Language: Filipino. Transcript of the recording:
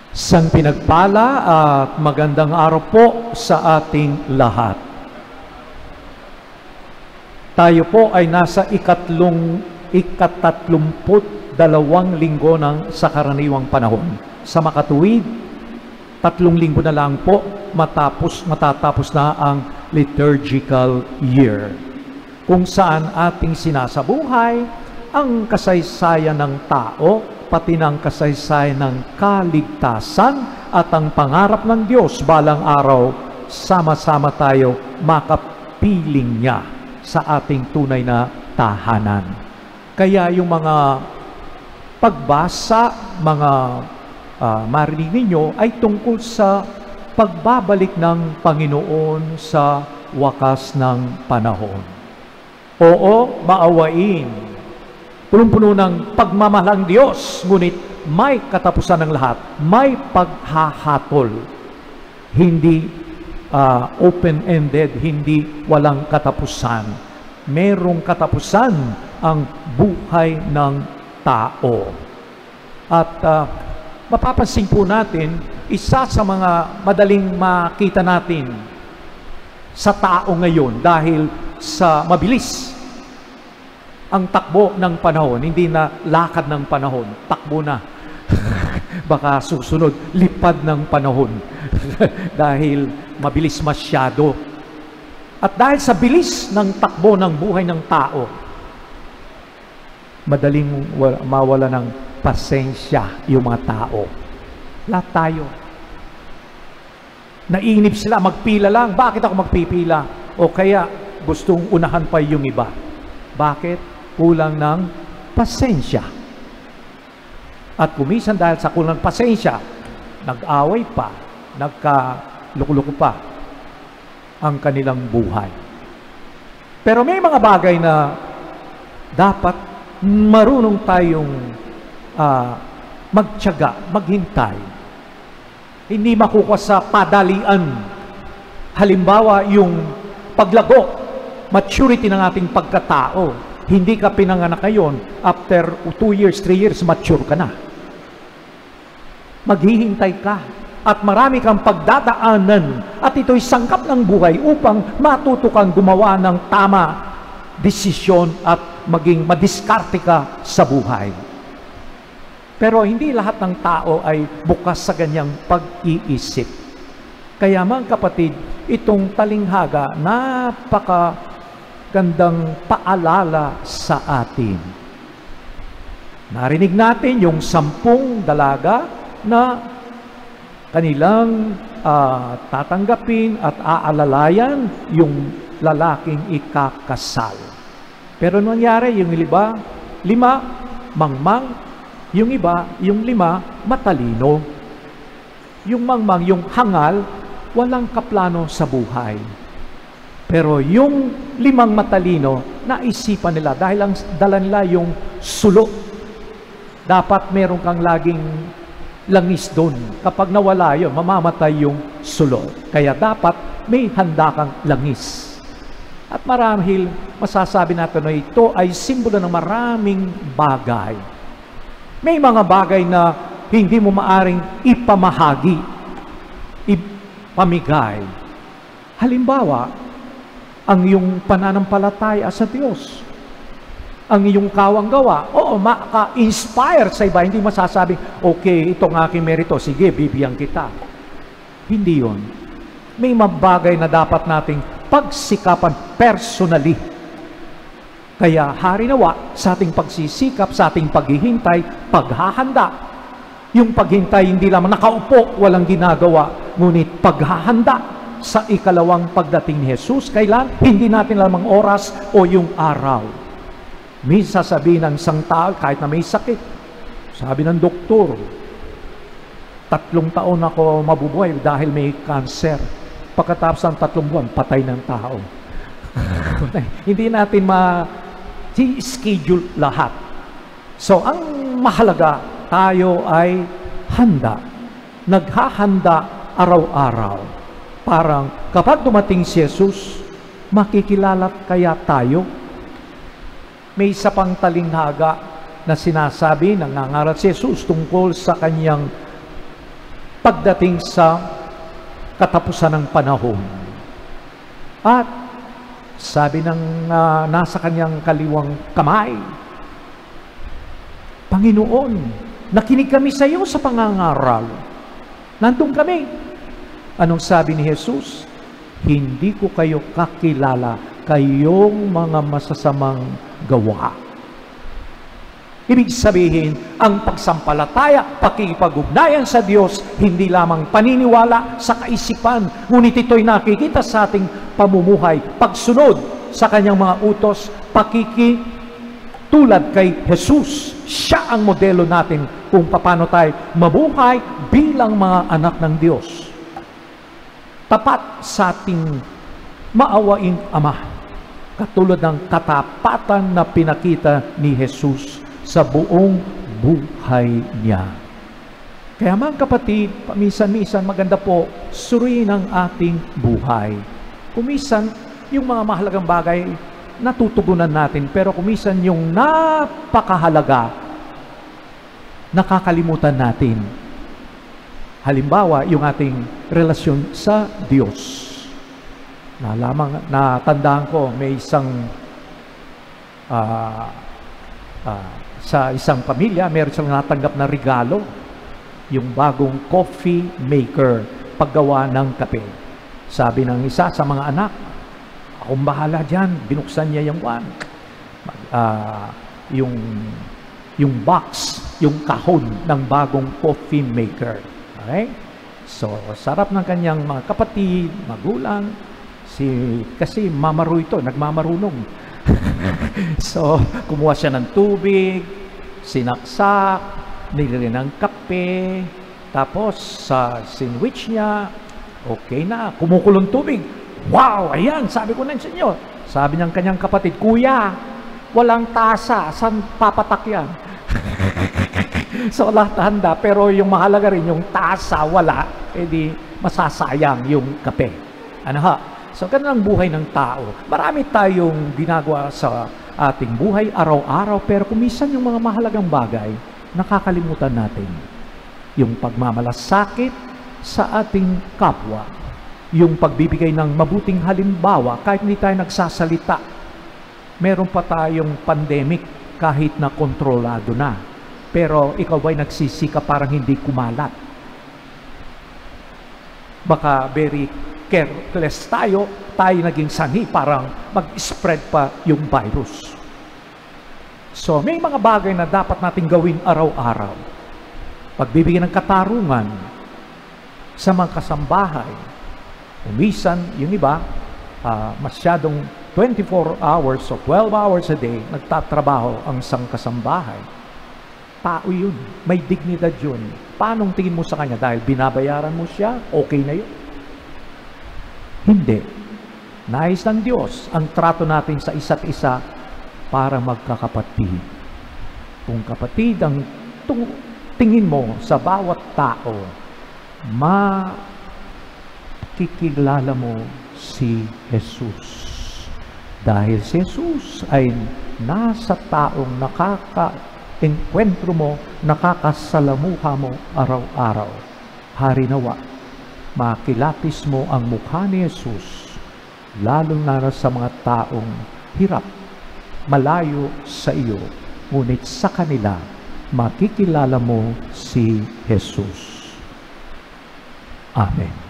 Isang pinagpala at magandang araw po sa ating lahat. Tayo po ay nasa ikatatlumput-dalawang linggo ng sa karaniwang panahon. Sa makatuwid, 3 linggo na lang po matatapos na ang liturgical year, kung saan ating sinasabuhay ang kasaysayan ng tao, pati ng kasaysayan ng kaligtasan at ang pangarap ng Diyos balang araw, sama-sama tayo makapiling niya sa ating tunay na tahanan. Kaya yung mga pagbasa, mga marinig ninyo ay tungkol sa pagbabalik ng Panginoon sa wakas ng panahon. Oo, maawain. Punong-puno ng pagmamahal ng Diyos, ngunit may katapusan ng lahat, may paghahatol. Hindi open-ended, hindi walang katapusan. Merong katapusan ang buhay ng tao. At mapapansin po natin, isa sa mga madaling makita natin sa tao ngayon dahil sa mabilis ang takbo ng panahon, hindi na lakad ng panahon, takbo na. Baka susunod, lipad ng panahon. Dahil mabilis masyado. At dahil sa bilis ng takbo ng buhay ng tao, madaling mawala ng pasensya yung mga tao. Lahat tayo. Nainip sila, magpila lang. Bakit ako magpipila? O kaya gustong unahan pa yung iba. Bakit? Kulang ng pasensya. At kumisan dahil sa kulang ng pasensya, nag-away pa, nagka-luko-luko pa ang kanilang buhay. Pero may mga bagay na dapat marunong tayong magtiyaga, maghintay. Hindi makukuha sa padalian. Halimbawa, yung paglago, maturity ng ating pagkatao. Hindi ka pinanganak ngayon, after 2 years, 3 years, mature ka na. Maghihintay ka. At marami kang pagdadaanan. At ito'y sangkap ng buhay upang matuto kang gumawa ng tama desisyon at maging madiskarte ka sa buhay. Pero hindi lahat ng tao ay bukas sa ganyang pag-iisip. Kaya mga kapatid, itong talinghaga, napakagandang paalala sa atin. Narinig natin yung 10 dalaga na kanilang tatanggapin at aalalayan yung lalaking ikakasal. Pero nangyari, yung iba, 5, mangmang, yung iba, yung 5, matalino. Yung mangmang, yung hangal, walang kaplano sa buhay. Pero yung 5 matalino, naisipan nila dahil ang dala nila yung sulo. Dapat meron kang laging langis doon. Kapag nawala yun, mamamatay yung sulo. Kaya dapat may handa kang langis. At marahil masasabi natin na ito ay simbolo ng maraming bagay. May mga bagay na hindi mo maaring ipamahagi, ipamigay. Halimbawa, ang iyong pananampalataya sa Diyos. Ang iyong kawang gawa. Oo, maka-inspire sa iba. Hindi masasabi, okay, itong aking merito, sige, bibigyan kita. Hindi yun. May mabagay na dapat nating pagsikapan personally. Kaya harinawa sa ating pagsisikap, sa ating paghihintay, paghahanda. Yung paghintay, hindi lamang nakaupo, walang ginagawa, ngunit paghahanda sa ikalawang pagdating ni Jesus. Kailan? Hindi natin lamang oras o yung araw. May sasabihin ng isang tao, kahit na may sakit, sabi ng doktor, 3 taon ako mabubuhay dahil may cancer. Pagkatapos ng 3 buwan, patay ng tao. Hindi natin ma-schedule lahat. So, ang mahalaga, tayo ay handa. Naghahanda araw-araw. Parang kapag dumating si Jesus, makikilala kaya tayo? May isa pang talinghaga na sinasabi, nangangaral si Jesus tungkol sa kanyang pagdating sa katapusan ng panahon. At sabi ng nasa kanyang kaliwang kamay, Panginoon, nakinig kami sa iyo sa pangangaral. Nandun kami. Anong sabi ni Jesus? Hindi ko kayo kakilala, kayong mga masasamang gawa. Ibig sabihin, ang pagsampalataya, pakikipag-ugnayan sa Diyos, hindi lamang paniniwala sa kaisipan, ngunit ito'y nakikita sa ating pamumuhay, pagsunod sa kanyang mga utos, tulad kay Jesus. Siya ang modelo natin kung paano tayo mabuhay bilang mga anak ng Diyos. Tapat sa ating maawaing Ama, katulad ng katapatan na pinakita ni Jesus sa buong buhay niya. Kaya mga kapatid, paminsan-minsan maganda po suriin ang ating buhay. Kumisan, yung mga mahalagang bagay natutugunan natin, pero kumisan yung napakahalaga, nakakalimutan natin. Halimbawa, yung ating relasyon sa Diyos. Natandaan ko, may isang sa isang pamilya, meron silang natanggap na regalo, yung bagong coffee maker, paggawa ng kape. Sabi ng isa sa mga anak, akong bahala dyan. Binuksan niya yung box, yung kahon ng bagong coffee maker. Okay? So, sarap ng kanyang mga kapatid, magulang, kasi mamaro ito, nagmamarunong. So, kumuha siya ng tubig, sinaksak, nilagyan ng kape, tapos sa sandwich niya, okay na, kumukulong tubig. Wow, ayan, sabi ko na sa inyo. Sabi ng kanyang kapatid, Kuya, walang tasa, saan papatak yan? So, lahat handa, pero yung mahalaga rin, yung tasa, wala, edi masasayang yung kape. Ano ha? So, ganun ang buhay ng tao. Marami tayong ginagawa sa ating buhay araw-araw, pero kumisan yung mga mahalagang bagay, nakakalimutan natin. Yung pagmamalasakit sa ating kapwa, yung pagbibigay ng mabuting halimbawa kahit hindi tayo nagsasalita. Meron pa tayong pandemic kahit na kontrolado na, pero ikaw ba'y nagsisika parang hindi kumalat? Baka very careless tayo naging sanhi parang mag-spread pa yung virus. So may mga bagay na dapat natin gawin araw-araw. Pagbibigyan ng katarungan sa mga kasambahay. Umisan, yung iba, masyadong 24 hours o 12 hours a day, nagtatrabaho ang isang kasambahay. Tao yun. May dignidad yun. Paanong tingin mo sa kanya? Dahil binabayaran mo siya, okay na yun? Hindi. Nais ng Diyos ang trato natin sa isa't isa para magkakapatid. Kung kapatid ang tingin mo sa bawat tao, makikilala mo si Jesus. Dahil si Jesus ay nasa taong nakaka-enkwentro mo, nakakasalamuha mo araw-araw. Hari nawa, makilatis mo ang mukha ni Jesus, lalo na sa mga taong hirap, malayo sa iyo, ngunit sa kanila, makikilala mo si Jesus. Amen.